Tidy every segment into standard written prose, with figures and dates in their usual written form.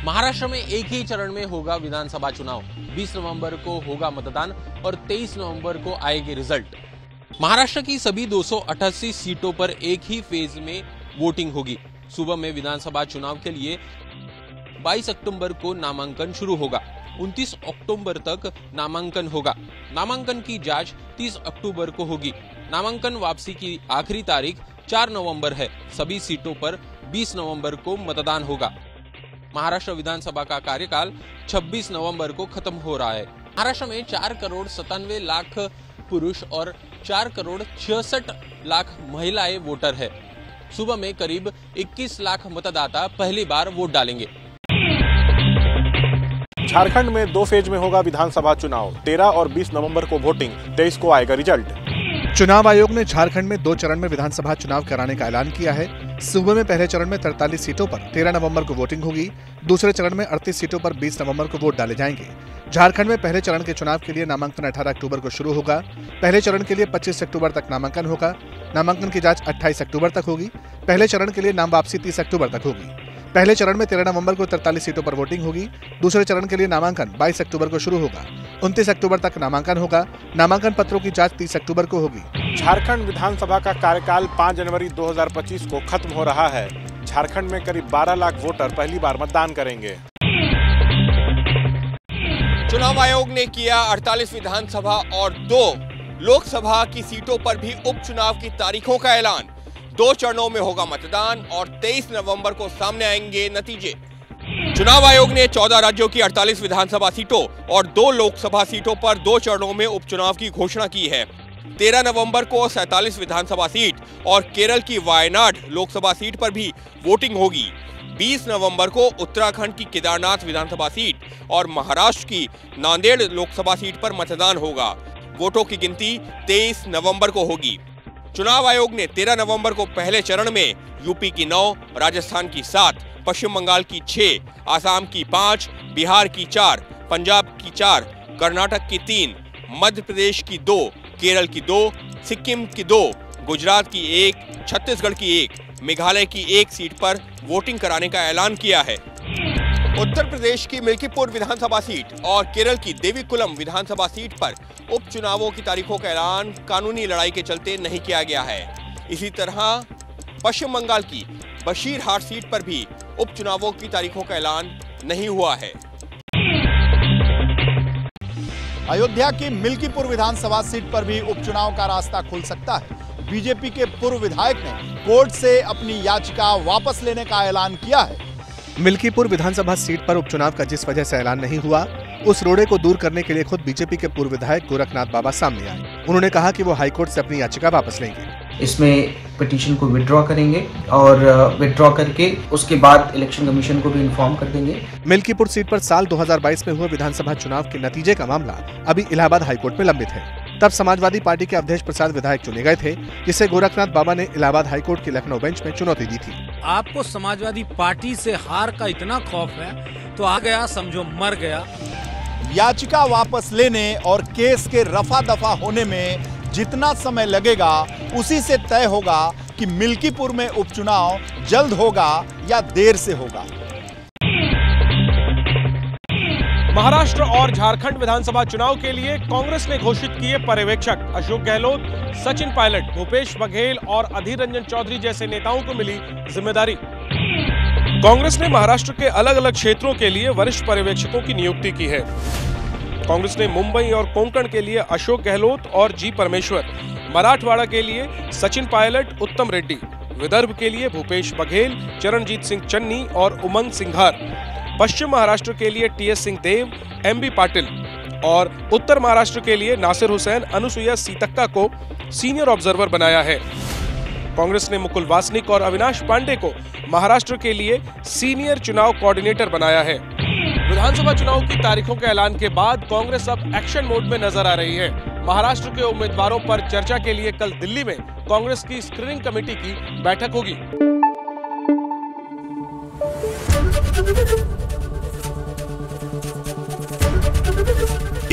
महाराष्ट्र में एक ही चरण में होगा विधानसभा चुनाव। 20 नवंबर को होगा मतदान और 23 नवंबर को आएगी रिजल्ट। महाराष्ट्र की सभी 288 सीटों पर एक ही फेज में वोटिंग होगी। सुबह में विधानसभा चुनाव के लिए 22 अक्टूबर को नामांकन शुरू होगा। 29 अक्टूबर तक नामांकन होगा। नामांकन की जांच 30 अक्टूबर को होगी। नामांकन वापसी की आखिरी तारीख 4 नवंबर है। सभी सीटों पर 20 नवंबर को मतदान होगा। महाराष्ट्र विधानसभा का कार्यकाल 26 नवंबर को खत्म हो रहा है। महाराष्ट्र में 4 करोड़ 97 लाख पुरुष और 4 करोड़ 66 लाख महिलाएं वोटर है। सुबह में करीब 21 लाख मतदाता पहली बार वोट डालेंगे। झारखंड में 2 फेज में होगा विधानसभा चुनाव। 13 और 20 नवंबर को वोटिंग, 23 को आएगा रिजल्ट। चुनाव आयोग ने झारखंड में 2 चरण में विधानसभा चुनाव कराने का ऐलान किया है। सुबह में पहले चरण में 43 सीटों पर 13 नवंबर को वोटिंग होगी। दूसरे चरण में 38 सीटों पर 20 नवंबर को वोट डाले जाएंगे। झारखंड में पहले चरण के चुनाव के लिए नामांकन 18 अक्टूबर को शुरू होगा। पहले चरण के लिए 25 अक्टूबर तक नामांकन होगा। नामांकन की जांच 28 अक्टूबर तक होगी। पहले चरण के लिए नाम वापसी 30 अक्टूबर तक होगी। पहले चरण में 13 नवंबर को 43 सीटों पर वोटिंग होगी। दूसरे चरण के लिए नामांकन 22 अक्टूबर को शुरू होगा। 29 अक्टूबर तक नामांकन होगा। नामांकन पत्रों की जांच 30 अक्टूबर को होगी। झारखंड विधानसभा का कार्यकाल 5 जनवरी 2025 को खत्म हो रहा है। झारखंड में करीब 12 लाख वोटर पहली बार मतदान करेंगे। चुनाव आयोग ने किया 48 विधानसभा और 2 लोकसभा की सीटों पर भी उपचुनाव की तारीखों का ऐलान। 2 चरणों में होगा मतदान और 23 नवंबर को सामने आएंगे नतीजे। चुनाव आयोग ने 14 राज्यों की 48 विधानसभा सीटों और 2 लोकसभा सीटों पर 2 चरणों में उपचुनाव की घोषणा की है। 13 नवंबर को 47 विधानसभा सीट और केरल की वायनाड लोकसभा सीट पर भी वोटिंग होगी। 20 नवंबर को उत्तराखंड की केदारनाथ विधानसभा सीट और महाराष्ट्र की नांदेड़ लोकसभा सीट पर मतदान होगा। वोटों की गिनती 23 नवंबर को होगी। चुनाव आयोग ने 13 नवंबर को पहले चरण में यूपी की 9, राजस्थान की 7, पश्चिम बंगाल की 6, आसाम की 5, बिहार की 4, पंजाब की 4, कर्नाटक की 3, मध्य प्रदेश की 2, केरल की 2, सिक्किम की 2, गुजरात की 1, छत्तीसगढ़ की 1, मेघालय की 1 सीट पर वोटिंग कराने का ऐलान किया है। उत्तर प्रदेश की मिल्कीपुर विधानसभा सीट और केरल की देवीकुलम विधानसभा सीट पर उपचुनावों की तारीखों का ऐलान कानूनी लड़ाई के चलते नहीं किया गया है। इसी तरह पश्चिम बंगाल की बशीरहाट सीट पर भी उपचुनावों की तारीखों का ऐलान नहीं हुआ है। अयोध्या की मिल्कीपुर विधानसभा सीट पर भी उपचुनाव का रास्ता खुल सकता है। बीजेपी के पूर्व विधायक ने कोर्ट से अपनी याचिका वापस लेने का ऐलान किया है। मिल्कीपुर विधानसभा सीट पर उपचुनाव का जिस वजह से ऐलान नहीं हुआ, उस रोड़े को दूर करने के लिए खुद बीजेपी के पूर्व विधायक गोरखनाथ बाबा सामने आए। उन्होंने कहा कि वो हाईकोर्ट से अपनी याचिका वापस लेंगे। इसमें पिटीशन को विड्रॉ करेंगे और विड्रॉ करके उसके बाद इलेक्शन कमीशन को भी इन्फॉर्म कर देंगे। मिल्कीपुर सीट पर साल 2022 में हुए विधानसभा चुनाव के नतीजे का मामला अभी इलाहाबाद हाईकोर्ट में लंबित है। तब समाजवादी पार्टी के अवधेश प्रसाद विधायक चुने गए थे, जिसे गोरखनाथ बाबा ने इलाहाबाद हाईकोर्ट की लखनऊ बेंच में चुनौती दी थी। आपको समाजवादी पार्टी से हार का इतना खौफ है तो आ गया समझो मर गया। याचिका वापस लेने और केस के रफा दफा होने में जितना समय लगेगा उसी से तय होगा कि मिल्कीपुर में उपचुनाव जल्द होगा या देर से होगा। महाराष्ट्र और झारखंड विधानसभा चुनाव के लिए कांग्रेस ने घोषित किए पर्यवेक्षक। अशोक गहलोत, सचिन पायलट, भूपेश बघेल और अधीर रंजन चौधरी जैसे नेताओं को मिली जिम्मेदारी। कांग्रेस ने महाराष्ट्र के अलग अलग क्षेत्रों के लिए वरिष्ठ पर्यवेक्षकों की नियुक्ति की है। कांग्रेस ने मुंबई और कोंकण के लिए अशोक गहलोत और जी परमेश्वर, मराठवाड़ा के लिए सचिन पायलट, उत्तम रेड्डी, विदर्भ के लिए भूपेश बघेल, चरणजीत सिंह चन्नी और उमंग सिंघार, पश्चिम महाराष्ट्र के लिए टीएस सिंह देव, एमबी पाटिल और उत्तर महाराष्ट्र के लिए नासिर हुसैन, अनुसुईया सीतक्का को सीनियर ऑब्जर्वर बनाया है। कांग्रेस ने मुकुल वासनिक और अविनाश पांडे को महाराष्ट्र के लिए सीनियर चुनाव कोऑर्डिनेटर बनाया है। विधानसभा चुनाव की तारीखों के ऐलान के बाद कांग्रेस अब एक्शन मोड में नजर आ रही है। महाराष्ट्र के उम्मीदवारों पर चर्चा के लिए कल दिल्ली में कांग्रेस की स्क्रीनिंग कमेटी की बैठक होगी।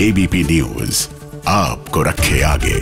एबीपी न्यूज आपको रखे आगे।